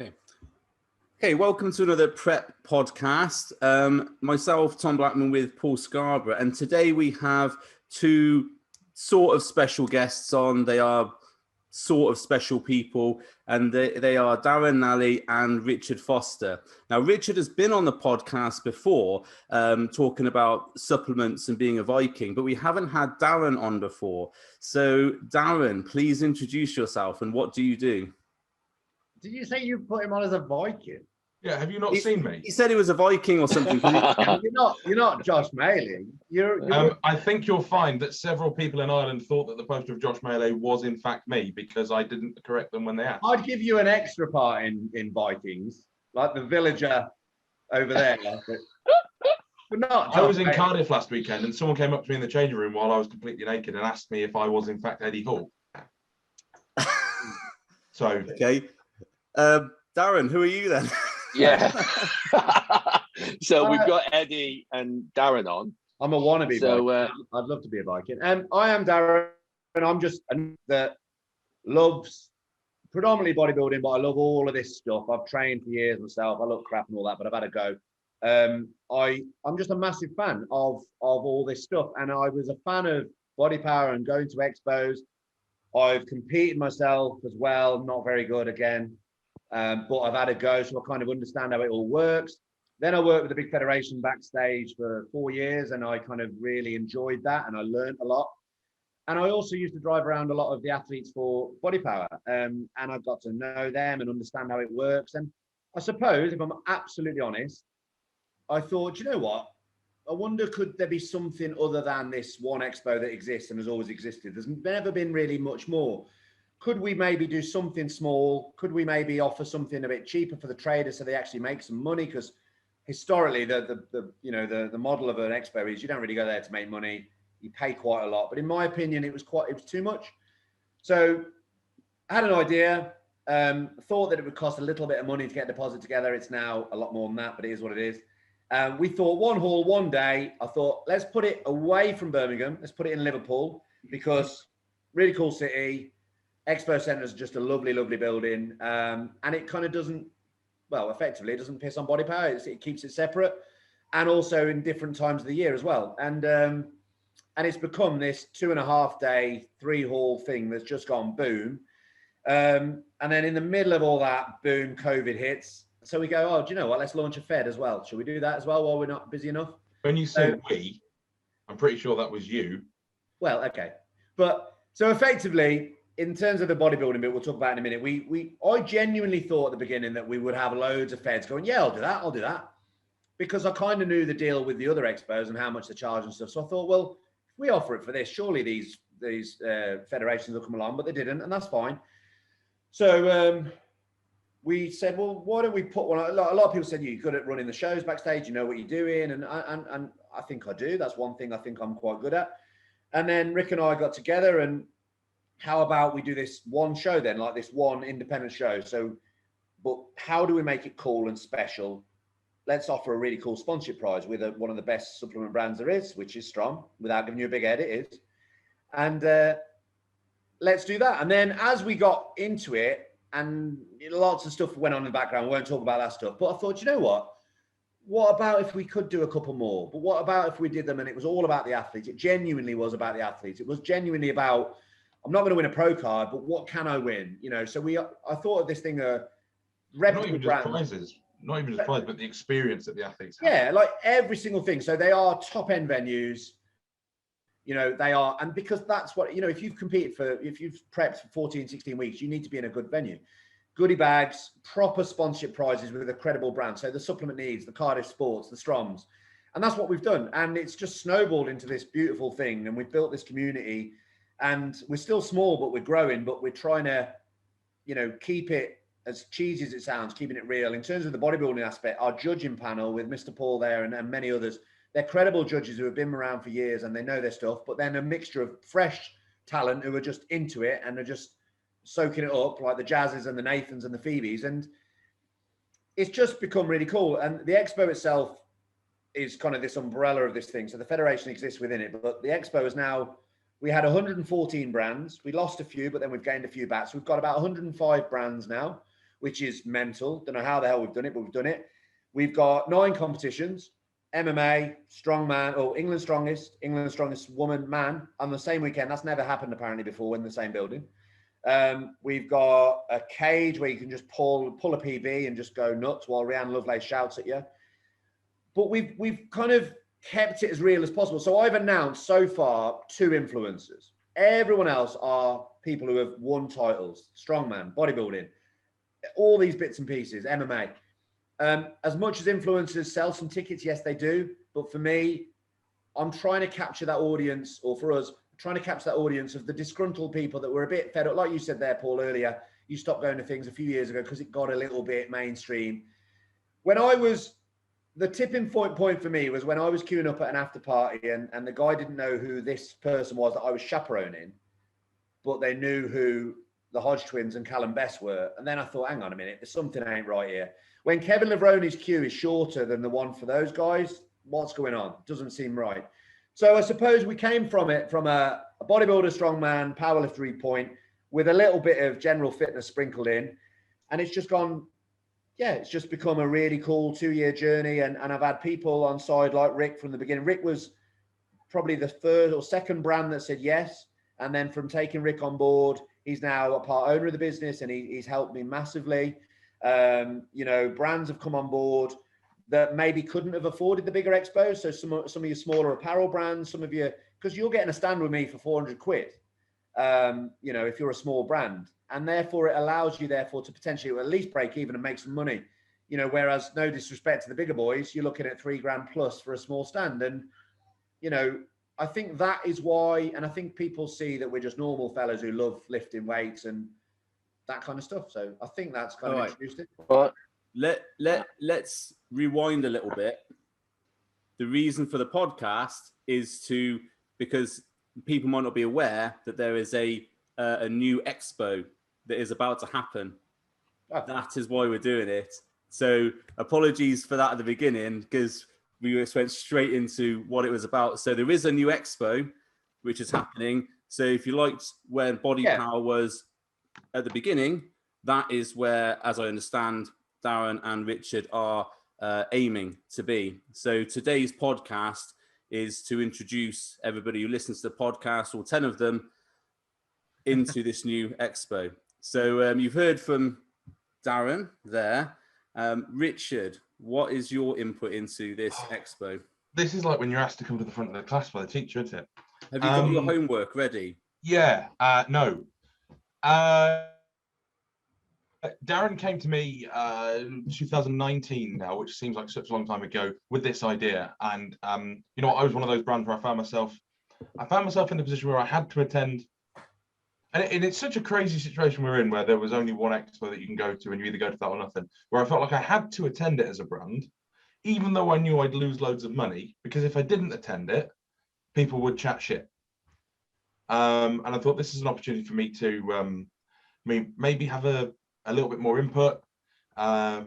Okay. Okay, welcome to another prep podcast. Myself, Tom Blackman, with Paul Scarborough, and today we have two sort of special guests on. They are sort of special people, and they are Darren, Nally, and Richard Foster. Now, Richard has been on the podcast before, talking about supplements and being a Viking, but we haven't had Darren on before. So, Darren, please introduce yourself and what do you do? Did you say you put him on as a Viking? Yeah, have you not seen me? He said he was a Viking or something. You're not Josh Maley. I think you'll find that several people in Ireland thought that the poster of Josh Maley was in fact me because I didn't correct them when they asked. I'd give you an extra part in Vikings, like the villager over there. But not Josh I was in Maley. Cardiff last weekend and someone came up to me in the changing room while I was completely naked and asked me if I was in fact Eddie Hall. So okay. Darren, who are you then? Yeah. So we've got Eddie and Darren on. I'm a wannabe So, Viking. I'd love to be a Viking. I am Darren, and I'm just that loves predominantly bodybuilding, but I love all of this stuff. I've trained for years myself. I look crap and all that, but I've had a go. I'm just a massive fan of all this stuff, and I was a fan of BodyPower and going to expos. I've competed myself as well, not very good again. But I've had a go, so I kind of understand how it all works. Then I worked with the big federation backstage for 4 years, and I kind of really enjoyed that, and I learned a lot. And I also used to drive around a lot of the athletes for BodyPower, and I got to know them and understand how it works. And I suppose, if I'm absolutely honest, I thought, you know what? I wonder, could there be something other than this one expo that exists and has always existed? There's never been really much more. Could we maybe do something small? Could we maybe offer something a bit cheaper for the traders so they actually make some money? Because historically, the model of an expo is you don't really go there to make money. You pay quite a lot, but in my opinion, it was too much. So I had an idea. Thought that it would cost a little bit of money to get a deposit together. It's now a lot more than that, but it is what it is. We thought one hall, one day. I thought, let's put it away from Birmingham. Let's put it in Liverpool because really cool city. Expo Centre is just a lovely, lovely building. And it kind of doesn't, well, effectively, it doesn't piss on BodyPower. It keeps it separate and also in different times of the year as well. And it's become this 2.5 day, 3 hall thing that's just gone boom. And then in the middle of all that, boom, COVID hits. So we go, oh, do you know what? Let's launch a Fed as well. Should we do that as well while we're not busy enough? when you said we, I'm pretty sure that was you. Well, okay. But so effectively, in terms of the bodybuilding bit, we'll talk about in a minute. I genuinely thought at the beginning that we would have loads of feds going, yeah, I'll do that. Because I kind of knew the deal with the other expos and how much they charge and stuff. So I thought, well, if we offer it for this, surely these federations will come along, but they didn't, and that's fine. So we said, well, why don't we put one? A lot of people said, you're good at running the shows backstage, you know what you're doing, and I think I do. That's one thing I think I'm quite good at. And then Rick and I got together, and how about we do this one show then, like this one independent show? So, but how do we make it cool and special? Let's offer a really cool sponsorship prize with one of the best supplement brands there is, which is Strong. Without giving you a big head, it is. And let's do that. And then as we got into it, and lots of stuff went on in the background, we won't talk about that stuff. But I thought, you know what? What about if we could do a couple more? But what about if we did them and it was all about the athletes? It genuinely was about the athletes. It was genuinely about, I'm not going to win a pro card, but what can I win? You know, so I thought of this thing, reputable brand. Not even just prizes, but the experience that the athletes have. Yeah, like every single thing. So they are top end venues. You know, they are, and because that's what, you know, if you've prepped for 14, 16 weeks, you need to be in a good venue. Goodie bags, proper sponsorship prizes with a credible brand. So the Supplement Needs, the Cardiff Sports, the Stroms. And that's what we've done. And it's just snowballed into this beautiful thing. And we've built this community, and we're still small, but we're growing, but we're trying to, you know, keep it as cheesy as it sounds, keeping it real. In terms of the bodybuilding aspect, our judging panel with Mr. Paul there and many others, they're credible judges who have been around for years and they know their stuff, but then a mixture of fresh talent who are just into it and are just soaking it up, like the Jazzes and the Nathans and the Phoebes. And it's just become really cool. And the expo itself is kind of this umbrella of this thing. So the federation exists within it, but the expo is now, we had 114 brands. We lost a few, but then we've gained a few back. So we've got about 105 brands now, which is mental. Don't know how the hell we've done it, but we've done it. We've got 9 competitions: MMA, strongman, or England's strongest woman, man, on the same weekend. That's never happened apparently before in the same building. We've got a cage where you can just pull a PB and just go nuts while Rhiannon Lovelace shouts at you. But we've kind of kept it as real as possible. So I've announced so far 2 influencers. Everyone else are people who have won titles: strongman, bodybuilding, all these bits and pieces, MMA. As much as influencers sell some tickets, yes, they do. But for me, I'm trying to capture that audience, or for us, trying to capture that audience of the disgruntled people that were a bit fed up. Like you said there, Paul, earlier, you stopped going to things a few years ago because it got a little bit mainstream. The tipping point for me was when I was queuing up at an after party and the guy didn't know who this person was that I was chaperoning, but they knew who the Hodge twins and Callum Best were. And then I thought, hang on a minute, there's something ain't right here. When Kevin Levroni's queue is shorter than the one for those guys, what's going on? Doesn't seem right. So I suppose we came from a bodybuilder, strongman, powerlifter point with a little bit of general fitness sprinkled in. And it's just gone, yeah, it's just become a really cool 2-year journey. And I've had people on side like Rick from the beginning. Rick was probably the 3rd or 2nd brand that said yes. And then from taking Rick on board, he's now a part owner of the business and he's helped me massively. Brands have come on board that maybe couldn't have afforded the bigger expos. So some of your smaller apparel brands, some of you, because you're getting a stand with me for 400 quid, if you're a small brand. And therefore it allows you to potentially at least break even and make some money, whereas no disrespect to the bigger boys, you're looking at $3,000 plus for a small stand. And, I think that is why, and I think people see that we're just normal fellas who love lifting weights and that kind of stuff. So I think that's kind of introduced it. Well, Let's rewind a little bit. The reason for the podcast is because people might not be aware that there is a new expo that is about to happen. Oh. That is why we're doing it. So apologies for that at the beginning, because we just went straight into what it was about. So there is a new expo which is happening. So if you liked when BodyPower was at the beginning, that is where, as I understand, Darren and Richard are aiming to be. So today's podcast is to introduce everybody who listens to the podcast, all 10 of them, into this new expo. So you've heard from Darren there. Richard, what is your input into this expo? This is like when you're asked to come to the front of the class by the teacher, isn't it? Have you got your homework ready? Yeah, no. Darren came to me 2019 now, which seems like such a long time ago, with this idea. And I was one of those brands where I found myself in the position where I had to attend. And it's such a crazy situation we're in, where there was only one expo that you can go to, and you either go to that or nothing. Where I felt like I had to attend it as a brand, even though I knew I'd lose loads of money, because if I didn't attend it, people would chat shit. And I thought this is an opportunity for me to maybe have a little bit more input,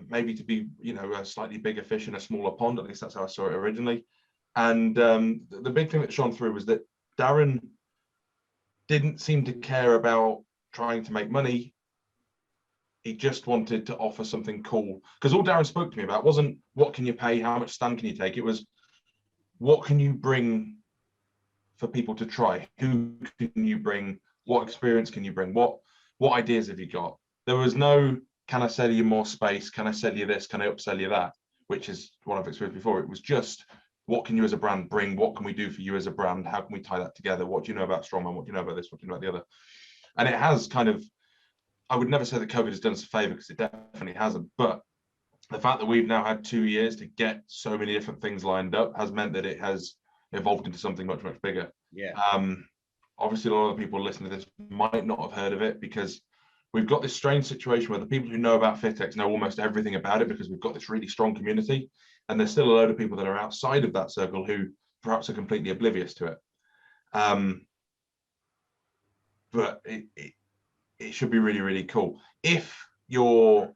maybe to be, a slightly bigger fish in a smaller pond. At least that's how I saw it originally. And the big thing that shone through was that Darren didn't seem to care about trying to make money. He just wanted to offer something cool. Because all Darren spoke to me about wasn't what can you pay, how much stand can you take? It was what can you bring for people to try? Who can you bring? What experience can you bring? What ideas have you got? There was no, can I sell you more space? Can I sell you this? Can I upsell you that? Which is what I've experienced before. It was just, what can you as a brand bring? What can we do for you as a brand? How can we tie that together? What do you know about Strongman? What do you know about this? What do you know about the other? And it has kind of, I would never say that COVID has done us a favor, because it definitely hasn't. But the fact that we've now had 2 years to get so many different things lined up has meant that it has evolved into something much, much bigger. Yeah. Obviously, a lot of the people listening to this might not have heard of it, because we've got this strange situation where the people who know about FitX know almost everything about it, because we've got this really strong community. And there's still a load of people that are outside of that circle who perhaps are completely oblivious to it. But it should be really, really cool. If you're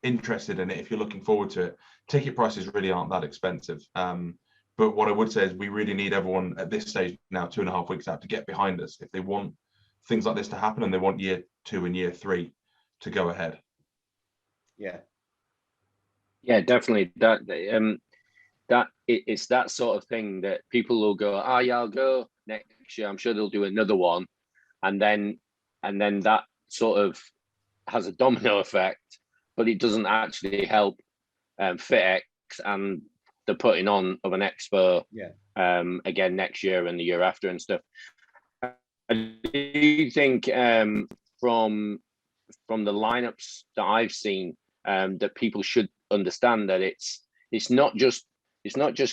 interested in it, if you're looking forward to it, ticket prices really aren't that expensive. But what I would say is we really need everyone at this stage now, 2.5 weeks out, to get behind us if they want things like this to happen, and they want year 2 and year 3 to go ahead. Yeah, definitely. It's that sort of thing that people will go, oh yeah, I'll go next year. I'm sure they'll do another one, and then that sort of has a domino effect, but it doesn't actually help FitX and the putting on of an expo again next year and the year after and stuff. I do think from the lineups that I've seen that people should understand that it's not just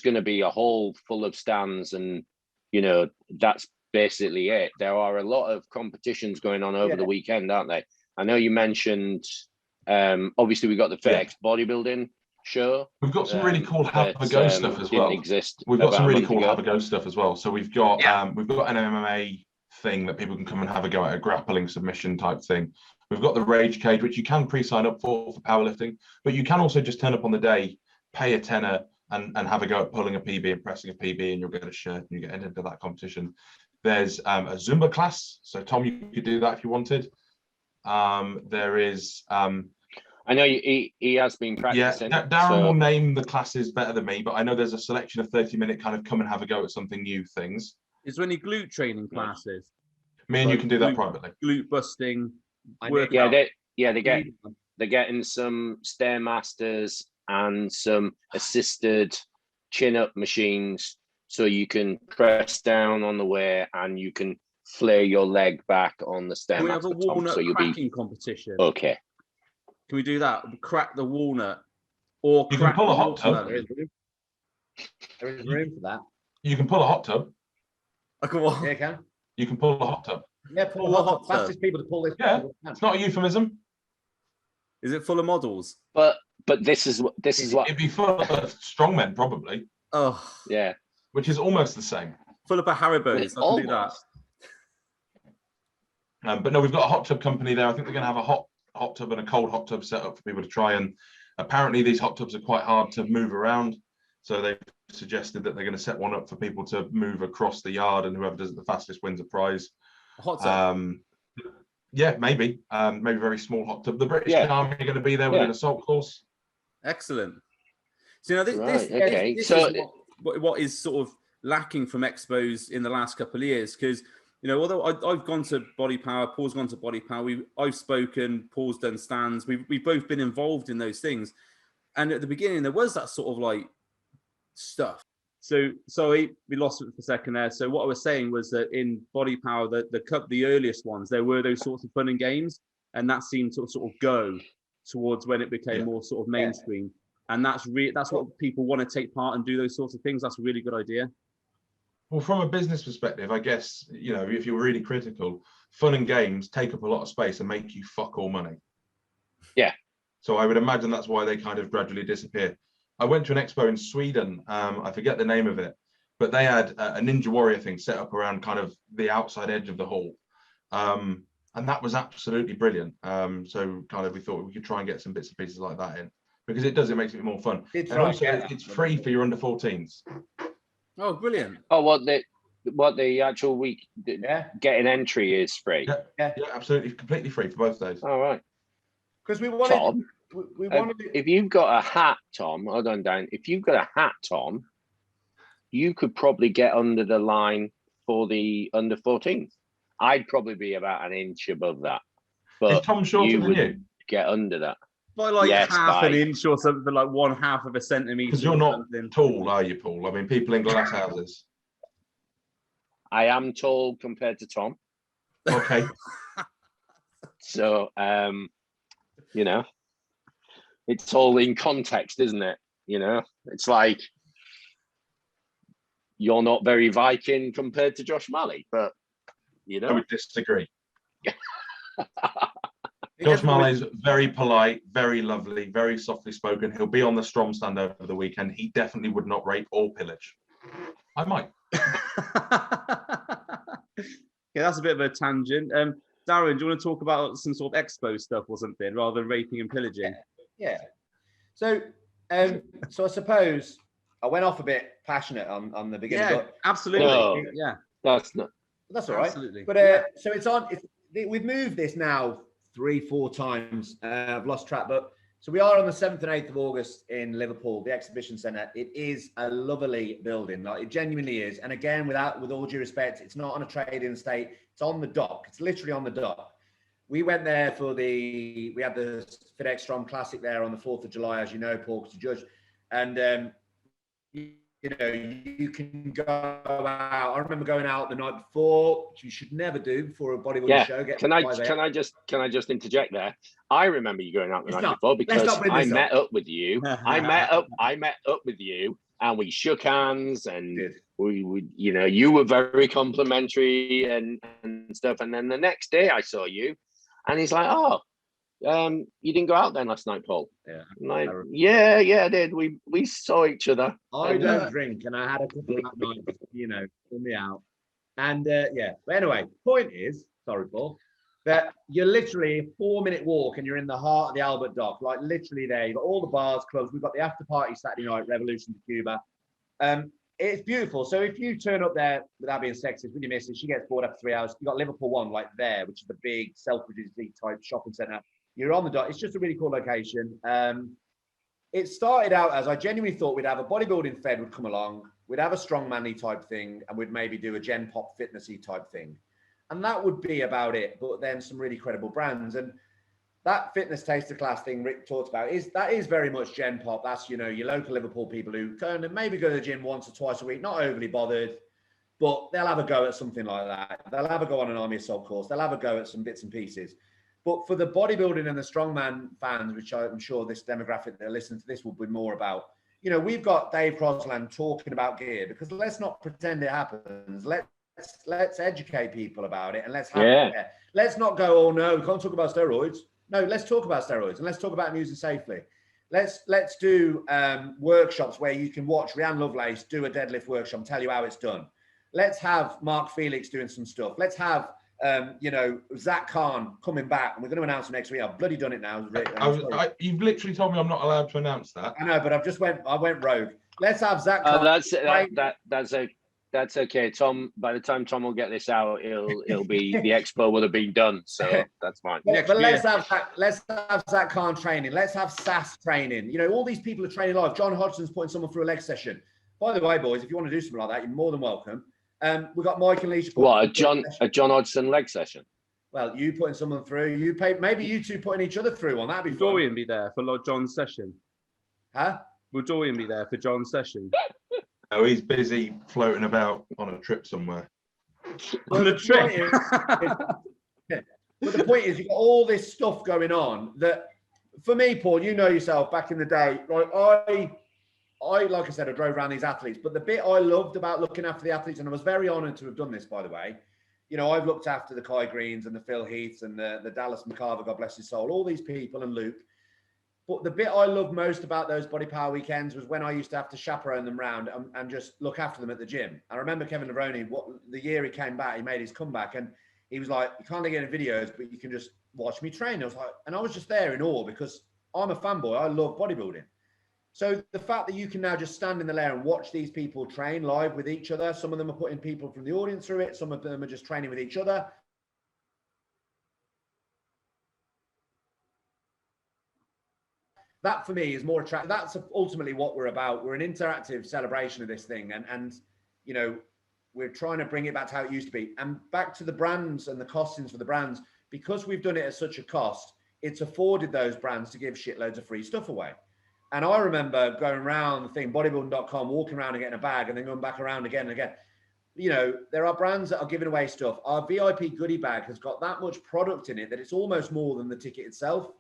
going to be a hall full of stands and that's basically it. There are a lot of competitions going on over the weekend, aren't they? I know you mentioned obviously we got the FitX bodybuilding show. We've got some really cool have a go stuff as well. We've got some really cool have a go stuff as well. So we've got an MMA thing that people can come and have a go at, a grappling submission type thing. We've got the rage cage, which you can pre-sign up for powerlifting, but you can also just turn up on the day, pay a tenner, and have a go at pulling a PB and pressing a PB, and you'll get a shirt and you get into that competition. There's a Zumba class, so Tom, you could do that if you wanted. There is. I know he has been practicing. Yeah, Darren will name the classes better than me, but I know there's a selection of 30-minute kind of come and have a go at something new things. Is there any glute training classes? Me and you can do that privately. Glute busting. They're getting some Stairmasters and some assisted chin-up machines, so you can press down on the way and you can flare your leg back on the Stairmaster. We have a walnut cracking competition. Okay. Can we do that? Crack the walnut, or you can pull a hot tub. There is room for that. You can pull a hot tub. Yeah, you can. You can pull a hot tub. Yeah, pull a hot tub. Fastest people to pull this. Yeah, it's not a euphemism. Is it full of models? But this is what it'd be full of strongmen probably. Oh yeah, which is almost the same. Full of Haribos. I can do that. But no, we've got a hot tub company there. I think they're going to have a hot tub and a cold hot tub set up for people to try. And apparently these hot tubs are quite hard to move around. So they've suggested that they're going to set one up for people to move across the yard, and whoever does it the fastest wins a prize. A hot tub? Yeah, maybe a very small hot tub. The British Army are going to be there with an assault course. Excellent. So this so is what is sort of lacking from expos in the last couple of years, because although I've gone to BodyPower, Paul's gone to BodyPower, I've spoken, Paul's done stands, we've both been involved in those things, and at the beginning there was that sort of like stuff. So sorry, we lost it for a second there. So what I was saying was that in BodyPower, the earliest ones, there were those sorts of fun and games, and that seemed to sort of go towards when it became more sort of mainstream, and that's what people want to take part and do those sorts of things. That's a really good idea. Well, from a business perspective, I guess, if you're really critical, fun and games take up a lot of space and make you fuck all money. Yeah. So I would imagine that's why they kind of gradually disappear. I went to an expo in Sweden. I forget the name of it, but they had a Ninja Warrior thing set up around kind of the outside edge of the hall. And that was absolutely brilliant. So kind of we thought we could try and get some bits and pieces like that in, because it makes it more fun. And also it's free for your under 14s. Oh, brilliant. Oh, what the actual week getting entry is free. Yeah, absolutely, completely free for both days. All right. Because we wanted Tom, if you've got a hat, Tom, hold on, Dan. If you've got a hat, Tom, you could probably get under the line for the under 14s. I'd probably be about an inch above that. But is Tom shorter than you? Get under that. By half an inch or something, like 1/2 of a centimetre. Because you're not tall, are you, Paul? I mean, people in glass houses. I am tall compared to Tom. Okay. So, it's all in context, isn't it? It's like you're not very Viking compared to Josh Malley, but I would disagree. Josh Malley's very polite, very lovely, very softly spoken. He'll be on the Strom stand over the weekend. He definitely would not rape or pillage. I might. Yeah, that's a bit of a tangent. Darren, do you want to talk about some sort of expo stuff or something rather than raping and pillaging? Yeah. So I suppose I went off a bit passionate on the beginning. Yeah, absolutely. No, yeah, that's all right. Absolutely. But so it's on. We've moved this now 3-4 times. I've lost track, but So we are on the 7th and 8th of August in Liverpool, the exhibition centre. It is a lovely building, like it genuinely is. And again, with all due respect, it's not on a trading estate. It's on the dock. It's literally on the dock. We went there we had the FitXpo Classic there on the 4th of July, as you know, Paul, to judge. And, you know, you can go out. I remember going out the night before, which you should never do before a bodybuilding show. Can I just interject there? I remember you going out the night before because I met up with you. I met up with you, and we shook hands, and we you know, you were very complimentary and stuff. And then the next day I saw you, and he's like, "Oh, you didn't go out then last night, Paul?" Yeah. I'm like, yeah, I did. We saw each other. I don't drink, and I had a couple that night, you know, pull me out. And yeah, but anyway, point is, sorry, Paul, that you're literally a 4-minute walk and you're in the heart of the Albert Dock, like literally there. You've got all the bars, clubs. We've got the after party Saturday night, Revolution to Cuba. It's beautiful. So if you turn up there without being sexist with your missus, she gets bored after 3 hours. You've got Liverpool 1 like there, which is the big Selfridges type shopping centre. You're on the dock. It's just a really cool location. It started out as I genuinely thought we'd have a bodybuilding fed would come along, we'd have a strong manly type thing, and we'd maybe do a Gen Pop fitnessy type thing. And that would be about it, but then some really credible brands. And that fitness taster class thing Rick talked about is very much Gen Pop. That's, you know, your local Liverpool people who kind of maybe go to the gym once or twice a week, not overly bothered, but they'll have a go at something like that. They'll have a go on an Army Assault course. They'll have a go at some bits and pieces. But for the bodybuilding and the strongman fans, which I'm sure this demographic that listen to this will be more about, you know, we've got Dave Crosland talking about gear, because let's not pretend it happens. Let's educate people about it, and let's have it. Let's not go, oh no, we can't talk about steroids. No, let's talk about steroids, and let's talk about using safely. Let's do workshops where you can watch Rhiannon Lovelace do a deadlift workshop and tell you how it's done. Let's have Mark Felix doing some stuff. Let's have you know, Zach Khan coming back, and we're going to announce him next week. I've bloody done it now. You've literally told me I'm not allowed to announce that. I know, but I went rogue. Let's have Zach Khan. That's okay. Tom, by the time Tom will get this out, it'll be the expo will have been done, so that's fine. But let's have Zach Khan training. Let's have SAS training. You know, all these people are training live. John Hodgson's putting someone through a leg session. By the way, boys, if you want to do something like that, you're more than welcome. We've got Mike and Leisha. What, a John Hodgson leg session? Well, you putting someone through, maybe you two putting each other through one. That'd be fun. Will Dorian be there for John's session? Huh? Will Dorian be there for John's session? Oh, he's busy floating about on a trip somewhere. On a trip? But the point is, you've got all this stuff going on that, for me, Paul, you know yourself, back in the day, like like I said, I drove around these athletes, but the bit I loved about looking after the athletes, and I was very honored to have done this, by the way, you know, I've looked after the Kai Greens and the Phil Heaths and the Dallas McCarver, God bless his soul, all these people, and Luke. But the bit I loved most about those BodyPower weekends was when I used to have to chaperone them round and just look after them at the gym. I remember Kevin Levrone, the year he came back, he made his comeback, and he was like, you can't get any videos, but you can just watch me train. I was like, and I was just there in awe, because I'm a fanboy. I love bodybuilding. So the fact that you can now just stand in the lair and watch these people train live with each other, some of them are putting people from the audience through it, some of them are just training with each other. That for me is more attractive. That's ultimately what we're about. We're an interactive celebration of this thing. And you know, we're trying to bring it back to how it used to be. And back to the brands and the costings for the brands, because we've done it at such a cost, it's afforded those brands to give shitloads of free stuff away. And I remember going around the thing, bodybuilding.com, walking around and getting a bag and then going back around again and again. You know, there are brands that are giving away stuff. Our VIP goodie bag has got that much product in it that it's almost more than the ticket itself.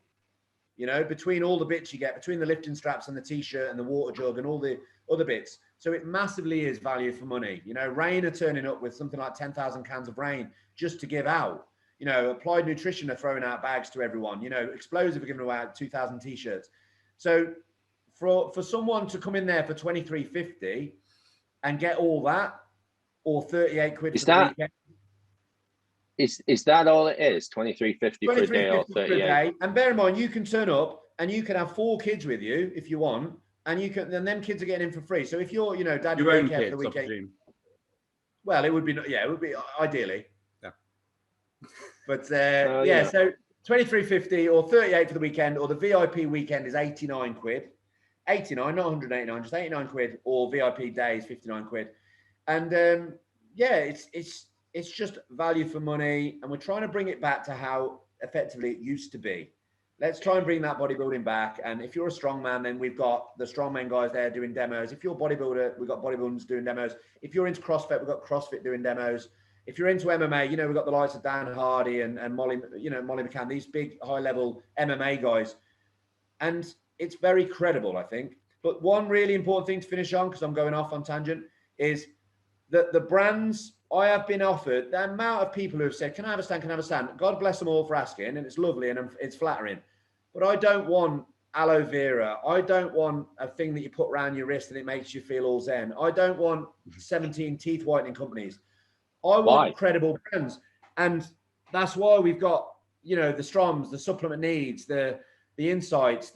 You know, between all the bits you get, between the lifting straps and the t-shirt and the water jug and all the other bits. So it massively is value for money. You know, Rain are turning up with something like 10,000 cans of Rain just to give out. You know, Applied Nutrition are throwing out bags to everyone. You know, Explosive are giving away 2,000 t-shirts. So for someone to come in there for $23.50 and get all that, or 38 quid for the weekend. Is that all it is? $23.50 for a day or 38? And bear in mind, you can turn up and you can have 4 kids with you if you want, and you can. Then them kids are getting in for free. So if you're, you know, dad, your own kids, kids, for the weekend, I presume. well, it would be, yeah, it would be ideally. Yeah. But yeah, so 23.50 or 38 for the weekend, or the VIP weekend is 89 quid. 89, not 189, just 89 quid, or VIP day is 59 quid. And yeah, it's just value for money. And we're trying to bring it back to how effectively it used to be. Let's try and bring that bodybuilding back. And if you're a strongman, then we've got the strongman guys there doing demos. If you're a bodybuilder, we've got bodybuilders doing demos. If you're into CrossFit, we've got CrossFit doing demos. If you're into MMA, we've got the likes of Dan Hardy and Molly, Molly McCann, these big high-level MMA guys. And it's very credible, I think. But one really important thing to finish on, because I'm going off on tangent, is that the brands I have been offered, the amount of people who have said, can I have a stand, can I have a stand? God bless them all for asking, and it's lovely and it's flattering. But I don't want aloe vera. I don't want a thing that you put around your wrist and it makes you feel all zen. I don't want 17 teeth whitening companies. I want credible brands. And that's why we've got, the Stroms, the Supplement Needs, the Insights,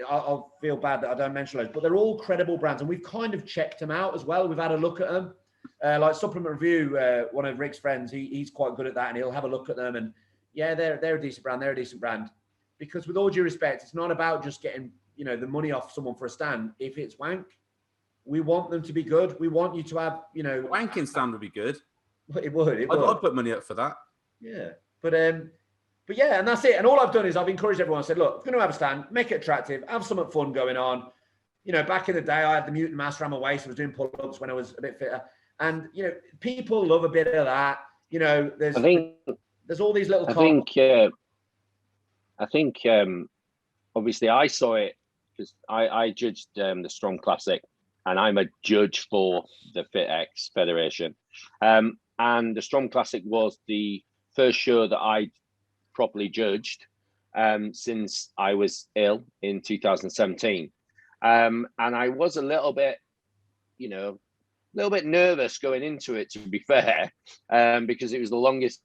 I'll feel bad that I don't mention those, but they're all credible brands. And we've kind of checked them out as well. We've had a look at them. Like Supplement Review, one of Rick's friends, he's quite good at that, and he'll have a look at them. And yeah, they're a decent brand. They're a decent brand. Because with all due respect, it's not about just getting, the money off someone for a stand. If it's wank, we want them to be good. We want you to have, wanking stand would be good. It would. I'd put money up for that. Yeah. But yeah, and that's it. And all I've done is I've encouraged everyone. I said, look, if you're going to have a stand, make it attractive, have something fun going on. Back in the day, I had the mutant mass around my waist. I was doing pull-ups when I was a bit fitter. And, people love a bit of that. There's all these little... I think obviously I saw it because I judged the Strong Classic, and I'm a judge for the FitX Federation. And the Strong Classic was the first show that I properly judged since I was ill in 2017. And I was a little bit nervous going into it, to be fair, because it was the longest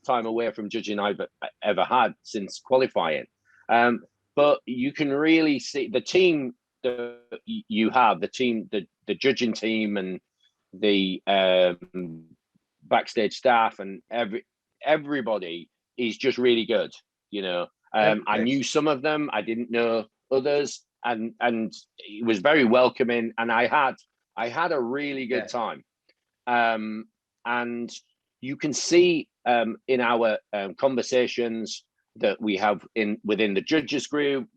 time away from judging I've ever had since qualifying. But you can really see the team that you have, the judging team and the backstage staff and everybody is just really good. I knew some of them, I didn't know others, and it was very welcoming, and I had a really good time. And you can see in our conversations that we have within the judges group,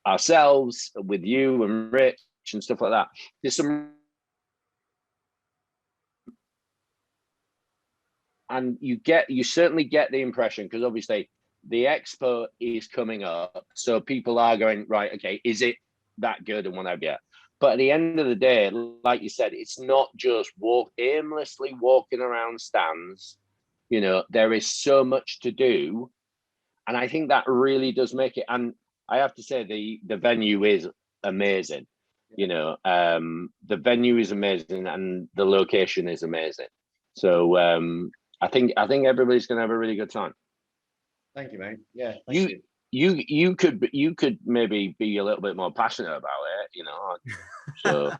ourselves, with you and Rich and stuff like that. There's some, and you certainly get the impression, because obviously the expo is coming up, so people are going, right, okay, is it that good and what have you? But at the end of the day, like you said, it's not just aimlessly walking around stands. There is so much to do. And I think that really does make it. And I have to say, the venue is amazing. The venue is amazing and the location is amazing. So I think everybody's going to have a really good time. Thank you, mate. Yeah. You could maybe be a little bit more passionate about it, So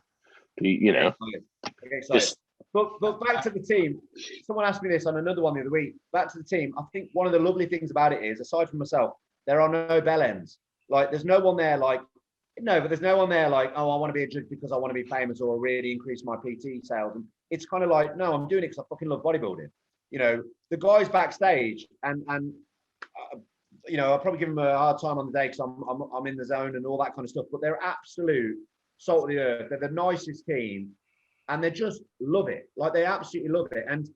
just, but back to the team. Someone asked me this on another one the other week. Back to the team. I think one of the lovely things about it is, aside from myself, there are no bell ends. Like, there's no one there like, there's no one there like, oh, I want to be a judge because I want to be famous or really increase my PT sales. And it's kind of like, no, I'm doing it because I fucking love bodybuilding. The guys backstage and I'll probably give them a hard time on the day because I'm in the zone and all that kind of stuff. But they're absolute salt of the earth. They're the nicest team, and they just love it. Like, they absolutely love it. And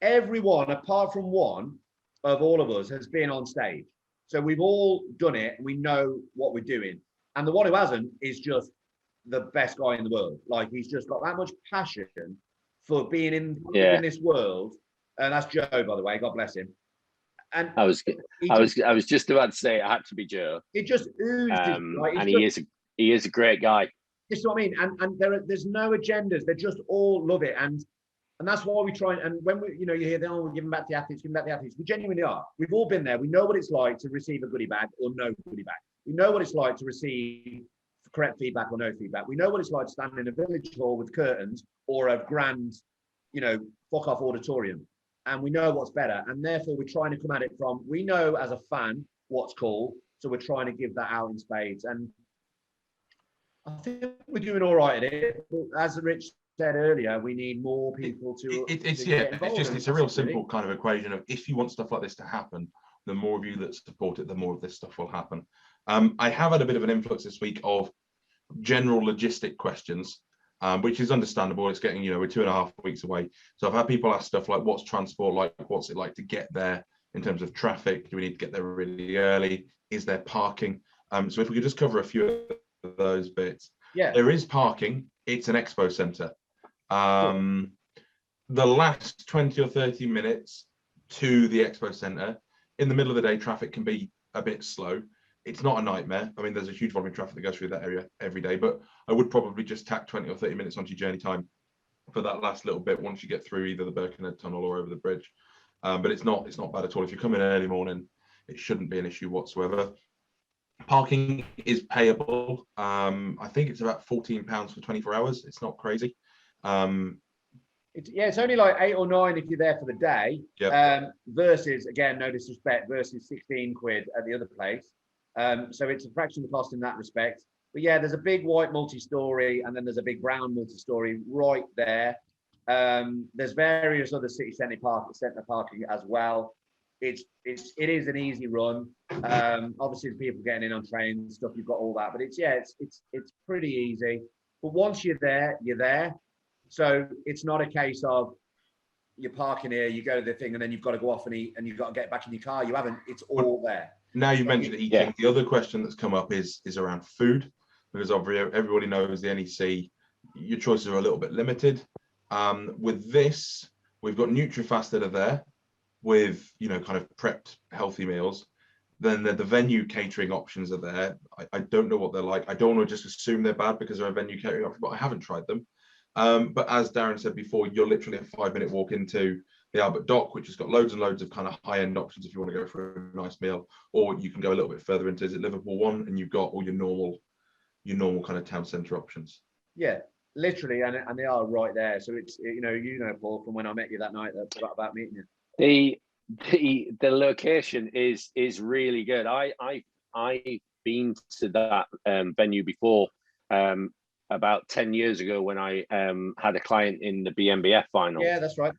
everyone, apart from one of all of us, has been on stage. So we've all done it, and we know what we're doing. And the one who hasn't is just the best guy in the world. Like, he's just got that much passion for being in this world. And that's Joe, by the way. God bless him. And I was just about to say it had to be Joe. It just oozes, right? And he is a great guy. This is what I mean. And there's no agendas. They just all love it. And that's why we try. And when you hear that, we're giving back the athletes, we genuinely are. We've all been there. We know what it's like to receive a goodie bag or no goodie bag. We know what it's like to receive correct feedback or no feedback. We know what it's like to stand in a village hall with curtains or a grand, fuck off auditorium. and we know what's better, and therefore we're trying to come at it from, we know as a fan what's cool, so we're trying to give that out in spades. And I think we're doing all right at it. But as Rich said earlier, we need more people to. It's a real simple kind of equation of, if you want stuff like this to happen, the more of you that support it, the more of this stuff will happen. I have had a bit of an influx this week of general logistic questions, which is understandable. It's getting, we're 2.5 weeks away. So I've had people ask stuff like, what's transport like? What's it like to get there in terms of traffic? Do we need to get there really early? Is there parking? So if we could just cover a few of those bits. Yeah. There is parking. It's an expo centre. The last 20 or 30 minutes to the expo centre, in the middle of the day, traffic can be a bit slow. It's not a nightmare. I mean, there's a huge volume of traffic that goes through that area every day, but I would probably just tack 20 or 30 minutes onto your journey time for that last little bit once you get through either the Birkenhead Tunnel or over the bridge. But it's not bad at all. If you come in early morning, it shouldn't be an issue whatsoever. Parking is payable. I think it's about £14 for 24 hours. It's not crazy. It's only like 8 or 9 if you're there for the day. Yep. Versus, again, no disrespect, versus 16 quid at the other place. So it's a fraction of the cost in that respect. But yeah, there's a big white multi-story, and then there's a big brown multi-story right there. There's various other city centre parking as well. It is an easy run. Obviously, the people getting in on trains and stuff, you've got all that. But it's pretty easy. But once you're there, you're there. So it's not a case of you're parking here, you go to the thing, and then you've got to go off and eat, and you've got to get back in your car. You haven't. It's all there. Now you've mentioned eating. The other question that's come up is around food, because obviously everybody knows the NEC, your choices are a little bit limited. With this, we've got NutriFast that are there with, kind of prepped healthy meals. Then the venue catering options are there. I don't know what they're like. I don't want to just assume they're bad because they're a venue catering option, but I haven't tried them. But as Darren said before, you're literally a 5-minute walk into the Albert Dock, which has got loads and loads of kind of high-end options if you want to go for a nice meal, or you can go a little bit further into, is it Liverpool 1, and you've got all your normal kind of town centre options. Yeah, literally, and they are right there. So it's Paul, from when I met you that night, I forgot about meeting you. The location is really good. I've been to that venue before. About 10 years ago when I had a client in the BMBF final. Yeah, that's right.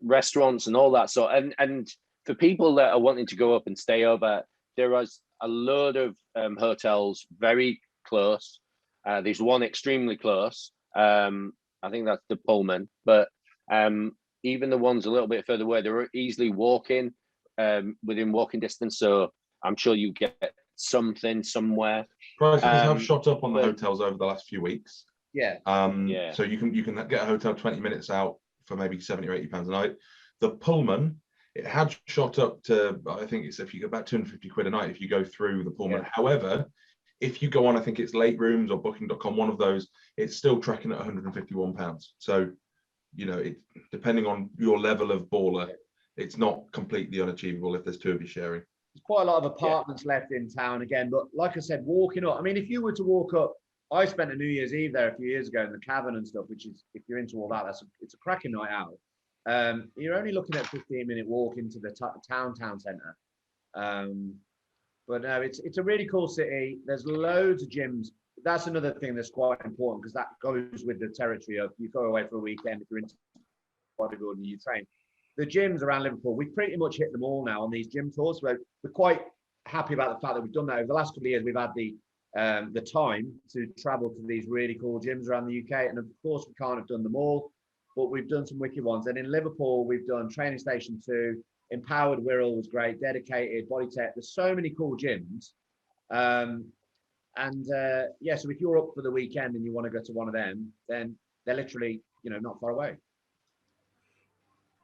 Restaurants and all that sort. And for people that are wanting to go up and stay over, there is a load of hotels very close. There's one extremely close. I think that's the Pullman. But even the ones a little bit further away, they're easily within walking distance. So I'm sure you get something somewhere. Prices have shot up on the hotels over the last few weeks. So you can get a hotel 20 minutes out for maybe £70 or £80 a night. The Pullman, it had shot up to, I think it's, if you go about 250 quid a night if you go through the Pullman. However, if you go on, I think it's Late Rooms or Booking.com, one of those, it's still tracking at £151. So, depending on your level of baller, it's not completely unachievable if there's two of you sharing. There's quite a lot of apartments left in town again, but like I said, walking up, I mean, if you were to walk up, I spent a New Year's Eve there a few years ago in the Cavern and stuff, which is, if you're into all that, it's a cracking night out. You're only looking at a 15-minute walk into the town centre. But no, it's a really cool city. There's loads of gyms. That's another thing that's quite important, because that goes with the territory of, you go away for a weekend, if you're into bodybuilding, you train. The gyms around Liverpool, we've pretty much hit them all now on these gym tours. So we're quite happy about the fact that we've done that. Over the last couple of years, we've had the time to travel to these really cool gyms around the UK. And of course, we can't have done them all, but we've done some wicked ones. And in Liverpool, we've done Training Station 2, Empowered Wirral was great, Dedicated, Bodytech. There's so many cool gyms. So if you're up for the weekend and you want to go to one of them, then they're literally, not far away.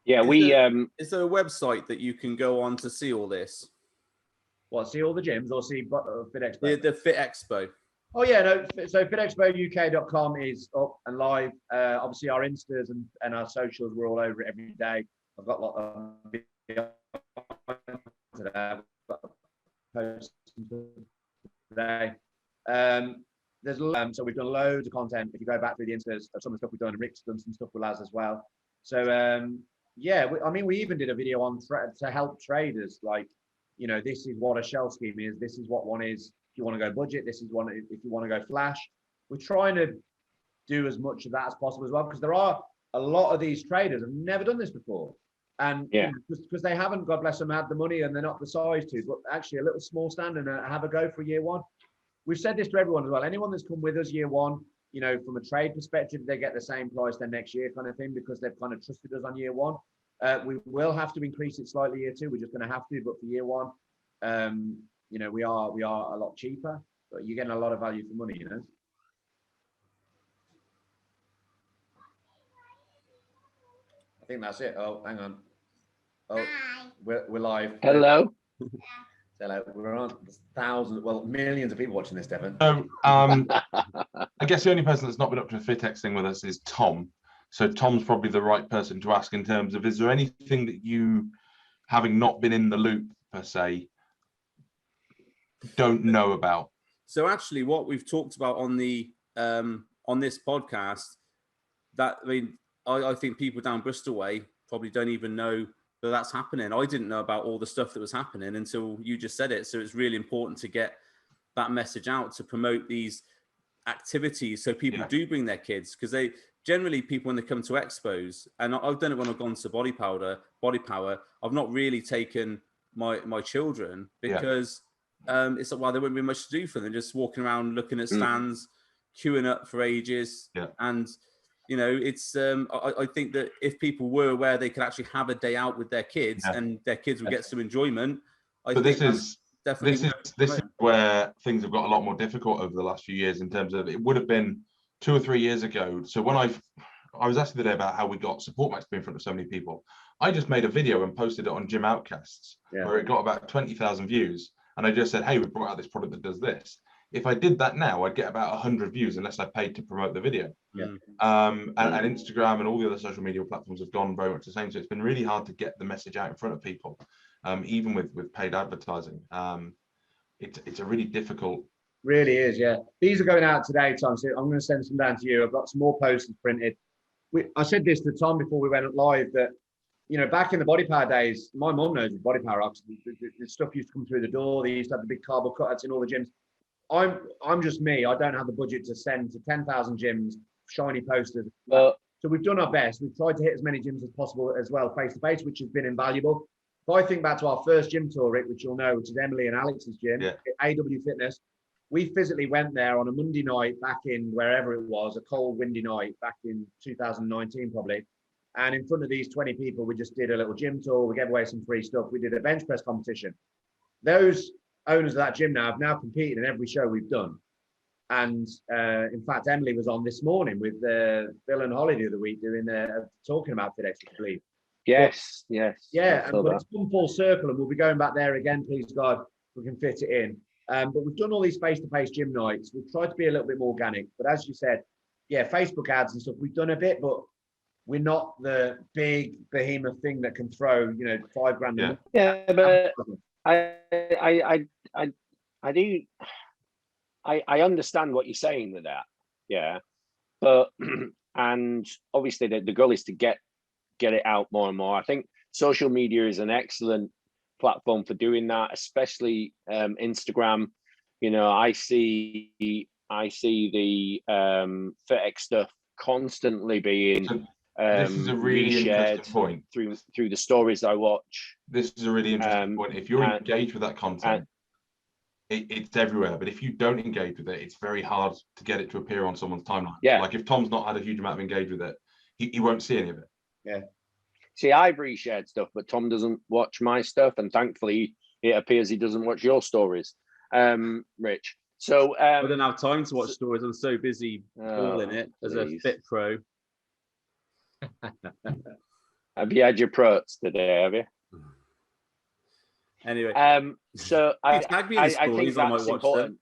Yeah, is there a website that you can go on to see all this? What, see all the gyms or see FitXpo? The FitXpo. Oh yeah, no. So FitXpoUK.com is up and live. Obviously, our Instas and our socials, we're all over it every day. I've got a lot of posts today. there's so we've done loads of content. If you go back through the Instas of some of the stuff we've done, Rick's done some stuff with us as well. So yeah, I mean, we even did a video on to help traders. Like, you know, this is what a shell scheme is. This is what one is. If you want to go budget, this is one. If you want to go flash, we're trying to do as much of that as possible as well, because there are a lot of these traders have never done this before, and because they haven't, God bless them, had the money and they're not the size to. But actually, a little small stand and have a go for year one. We've said this to everyone as well. Anyone that's come with us year one, you know, from a trade perspective, they get the same price then next year kind of thing, because they've kind of trusted us on year one. We will have to increase it slightly year two. We're just going to have to, but for year one, you know, we are a lot cheaper, but you're getting a lot of value for money, you know. I think that's it. Oh, hang on. Oh, we're live. Hello. Hello. We're on thousands, well, millions of people watching this, Devon. So I guess the only person that's not been up to a FitX thing with us is Tom. So Tom's probably the right person to ask in terms of, is there anything that you, having not been in the loop per se, don't know about? So actually, what we've talked about on the on this podcast, that I think people down Bristol way probably don't even know that that's happening. I didn't know about all the stuff that was happening until you just said it. So it's really important to get that message out to promote these activities, so people do bring their kids, because they generally, people when they come to expos, and I've done it when I've gone to BodyPower, I've not really taken my children, because it's like, well, there wouldn't be much to do for them, just walking around looking at stands, queuing up for ages. And you know, it's I think that if people were aware they could actually have a day out with their kids and their kids would get some enjoyment. This is where things have got a lot more difficult over the last few years, in terms of, it would have been 2 or 3 years ago. So when I was asked the other day about how we got support max to be in front of so many people, I just made a video and posted it on Gym Outcasts, where it got about 20,000 views. And I just said, hey, we brought out this product that does this. If I did that now, I'd get about 100 views unless I paid to promote the video. And Instagram and all the other social media platforms have gone very much the same. So it's been really hard to get the message out in front of people, even with paid advertising. It's a really difficult. Really is, yeah. These are going out today, Tom. So I'm going to send some down to you. I've got some more posters printed. I said this to Tom before we went live, that, you know, back in the BodyPower days, my mum knows with BodyPower, the stuff used to come through the door. They used to have the big cardboard cutouts in all the gyms. I'm just me. I don't have the budget to send to 10,000 gyms shiny posters. So we've done our best. We've tried to hit as many gyms as possible as well, face to face, which has been invaluable. If I think back to our first gym tour, Rick, which you'll know, which is Emily and Alex's gym, AW Fitness, we physically went there on a Monday night back in wherever it was, a cold, windy night back in 2019 probably. And in front of these 20 people, we just did a little gym tour. We gave away some free stuff. We did a bench press competition. Those owners of that gym now have now competed in every show we've done. And in fact, Emily was on this morning with Bill and Holly the other week doing talking about FitXpo, I believe. Yes. Yeah, but it's come full circle, and we'll be going back there again, please God, if we can fit it in. But we've done all these face-to-face gym nights. We've tried to be a little bit more organic. But as you said, Facebook ads and stuff, we've done a bit, but we're not the big behemoth thing that can throw, you know, $5,000. Yeah, but I understand what you're saying with that. But and obviously the goal is to get it out more and more. I think social media is an excellent platform for doing that, especially Instagram. You know, I see the FitX stuff constantly being this is a really interesting point through the stories I watch. This is a really interesting point. If you're engaged with that content, it's everywhere. But if you don't engage with it, it's very hard to get it to appear on someone's timeline. Like if Tom's not had a huge amount of engagement with it, he won't see any of it. See, I've reshared stuff, but Tom doesn't watch my stuff, and thankfully it appears he doesn't watch your stories, Rich. So I don't have time to watch stories. I'm so busy balling it as a fit pro. Have you had your prots today? Have you? Anyway, so I think that's important.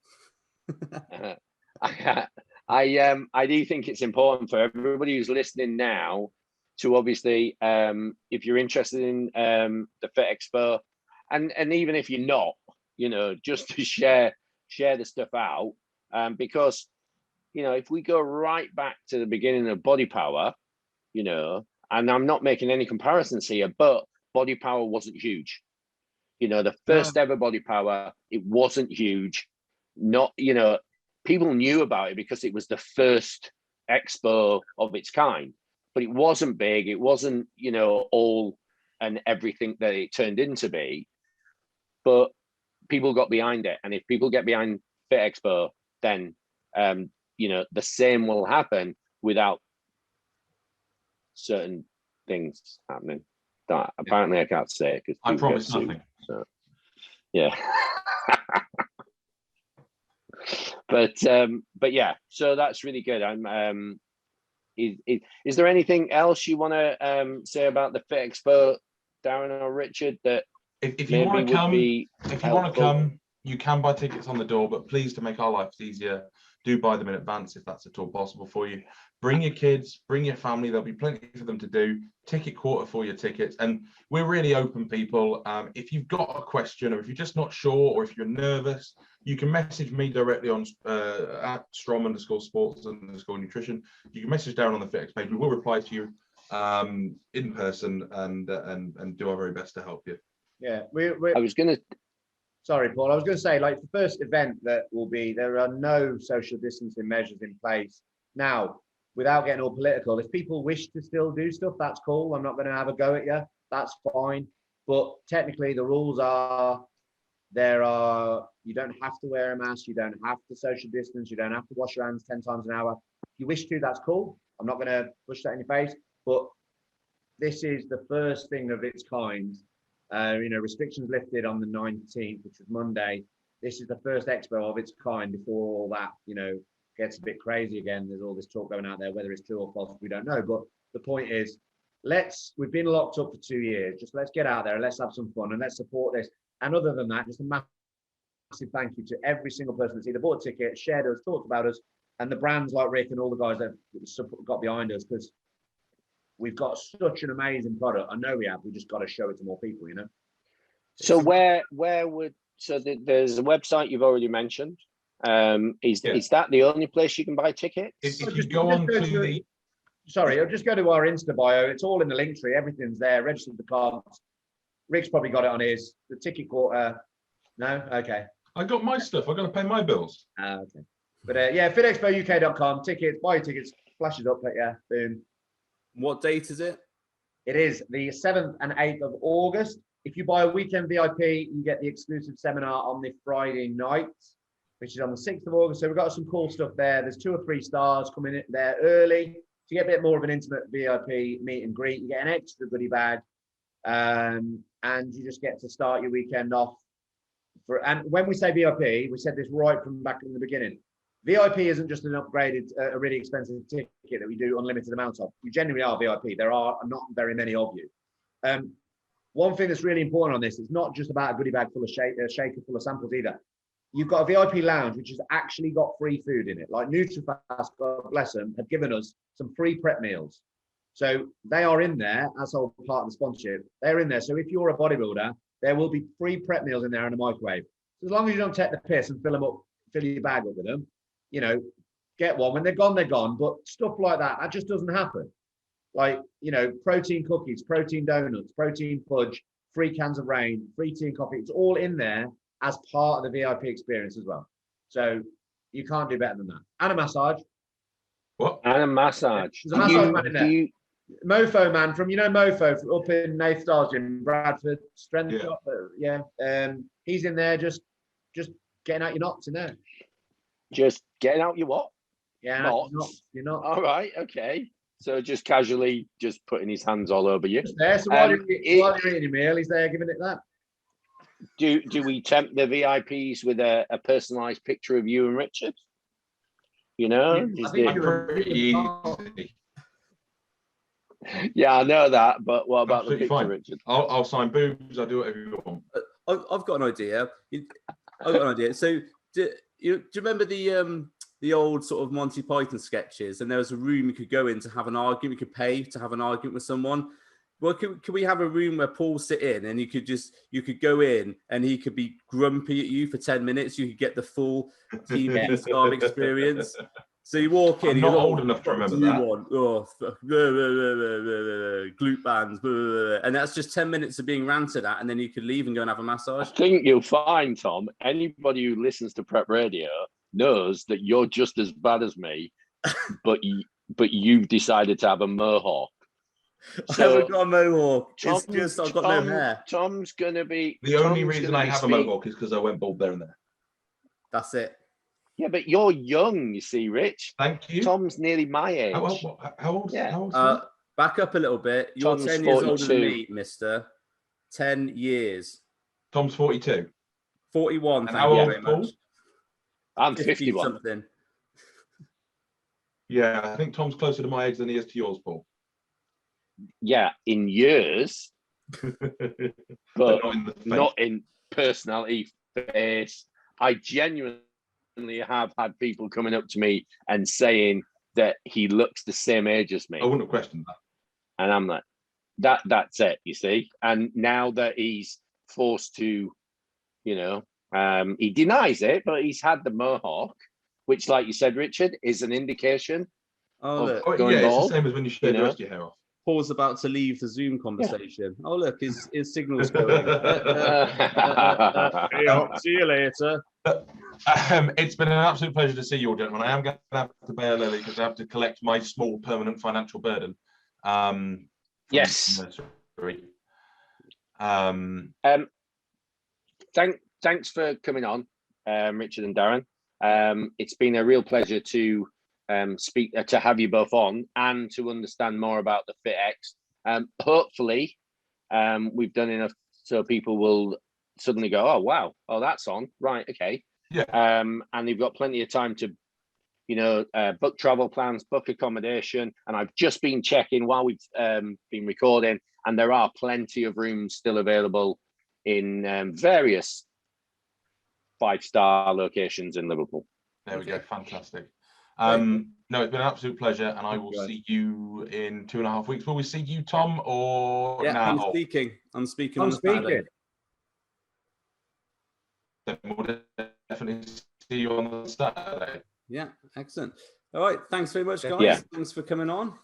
I do think it's important for everybody who's listening now to obviously, if you're interested in the FitXpo, and even if you're not, you know, just to share the stuff out, because you know, if we go right back to the beginning of BodyPower, you know, and I'm not making any comparisons here, but BodyPower wasn't huge. You know, the first ever BodyPower, it wasn't huge. Not, you know, people knew about it because it was the first expo of its kind, but it wasn't big. It wasn't, you know, all and everything that it turned into be, but people got behind it. And if people get behind FitXpo, then, you know, the same will happen without certain things happening that apparently I can't say because I promise nothing. So, yeah. But yeah, so that's really good. I'm is there anything else you want to say about the FitXpo, Darren or Richard, that if you want to come, helpful? you can buy tickets on the door, but please, to make our lives easier, do buy them in advance if that's at all possible for you. Bring your kids, bring your family. There'll be plenty for them to do. Ticket quarter for your tickets, and we're really open, people. If you've got a question, or if you're just not sure, or if you're nervous, you can message me directly on at strom_sports_nutrition. You can message Darren on the FitX page. We will reply to you in person and do our very best to help you. Yeah, I was gonna. Sorry, Paul. I was going to say, like, the first event that will be, there are no social distancing measures in place. Now, without getting all political, if people wish to still do stuff, that's cool. I'm not going to have a go at you. That's fine. But technically, the rules are, you don't have to wear a mask. You don't have to social distance. You don't have to wash your hands 10 times an hour. If you wish to, that's cool. I'm not going to push that in your face. But this is the first thing of its kind. You know, restrictions lifted on the 19th, which was Monday. This is the first expo of its kind before all that, you know, gets a bit crazy again. There's all this talk going out there, whether it's true or false, we don't know. But the point is, we've been locked up for 2 years. Just let's get out there and let's have some fun and let's support this. And other than that, just a massive thank you to every single person that's either bought a ticket, shared us, talked about us, and the brands like Rick and all the guys that got behind us, because we've got such an amazing product. I know we have. We just got to show it to more people, you know. So there's a website you've already mentioned. Is that the only place you can buy tickets? If you go on to the... Sorry, I'll just go to our Insta bio. It's all in the link tree. Everything's there. Registered the cards. Rick's probably got it on his. The ticket quarter. No? Okay. I got my stuff. I got to pay my bills. Okay. But yeah, FitXpoUK.com. Tickets. Buy your tickets. Flash it up. Yeah. Boom. What date is it? It is the 7th and 8th of August. If you buy a weekend VIP, you get the exclusive seminar on the Friday night, which is on the 6th of August. So we've got some cool stuff there. There's 2 or 3 stars coming in there early to get a bit more of an intimate VIP meet and greet. You get an extra goodie bag, and you just get to start your weekend off. And when we say VIP, we said this right from back in the beginning. VIP isn't just an upgraded, a really expensive ticket that we do unlimited amounts of. You genuinely are VIP. There are not very many of you. One thing that's really important on this, it's not just about a goodie bag full of shaker full of samples either. You've got a VIP lounge, which has actually got free food in it. Like NutriFast, God bless them, have given us some free prep meals. So they are in there as all part of the sponsorship. They're in there. So if you're a bodybuilder, there will be free prep meals in there in a microwave. So as long as you don't take the piss and fill your bag up with them, you know, get one. When they're gone, they're gone. But stuff like that just doesn't happen. Like, you know, protein cookies, protein donuts, protein fudge, free cans of rain, free tea and coffee. It's all in there as part of the VIP experience as well. So you can't do better than that. And a massage. What? And a massage. There's a massage man in there. Mofo man from, you know, Mofo from up in Nathan Starr's gym, Bradford, strength shop. He's in there just getting out your knots in there. Just getting out your what? Yeah, knots. You're not. All right, okay. So just casually, just putting his hands all over you. Just there. So while you're eating your meal, he's there giving it that. Do we tempt the VIPs with a personalised picture of you and Richard? You know, pretty easy. Yeah, I know that, but what about Absolutely the picture, fine. Richard? I'll sign boobs. I'll do whatever you want. I've got an idea. So do you remember the old sort of Monty Python sketches? And there was a room you could go in to have an argument. You could pay to have an argument with someone. Well, can we have a room where Paul sit in and you could go in and he could be grumpy at you for 10 minutes. You could get the full Team Scarb experience. So you walk in, I'm you not go, old enough to "What remember do you that." want?" Oh, glute bands, and that's just 10 minutes of being ranted at, and then you could leave and go and have a I massage. think you'll find, Tom, anybody who listens to Prep Radio knows that you're just as bad as me, but you've decided to have a mohawk. I haven't got a mohawk. It's Tom- just I've got no hair. Tom's gonna be The only Tom's reason gonna I be have a speak- mohawk is because I went bald there and there. That's it. Yeah, but you're young, you see, Rich. Thank you. Tom's nearly my age. How old? Yeah. How old? Back up a little bit. You're Tom's 10 years older 42. than me, mister. 10 years. Tom's 42. 41, And thank how you old very is Paul? much. I'm 50 51. something. Yeah, I think Tom's closer to my age than he is to yours, Paul. Yeah, in years, But but not in the face. not in personality, face. I genuinely have had people coming up to me and saying that he looks the same age as me. I wouldn't have questioned that. And I'm like, that's it, you see. And now that he's forced to, he denies it, but he's had the mohawk, which, like you said, Richard, is an indication Oh, of look. Oh, going yeah, it's the bald. same as when you shave the know? rest of your hair off. Paul's about to leave the Zoom conversation. Oh, look, his signal's going. See you later. It's been an absolute pleasure to see you all, gentlemen. I am going to have to bail early because I have to collect my small permanent financial burden. From Yes. nursery. Thanks for coming on, Richard and Darren. It's been a real pleasure to speak to have you both on and to understand more about the FitX. Hopefully, we've done enough so people will suddenly go, "Oh wow, oh that's on, right, okay." Yeah. And they've got plenty of time to, book travel plans, book accommodation. And I've just been checking while we've been recording, and there are plenty of rooms still available in various 5-star locations in Liverpool. There we go. Fantastic. No, it's been an absolute pleasure, and I will see you in 2.5 weeks. Will we see you, Tom, or Yeah, now? I'm speaking on I'm the Saturday. speaking. Then we'll definitely see you on the Saturday. Yeah, excellent. All right, thanks very much, guys. Yeah. Thanks for coming on.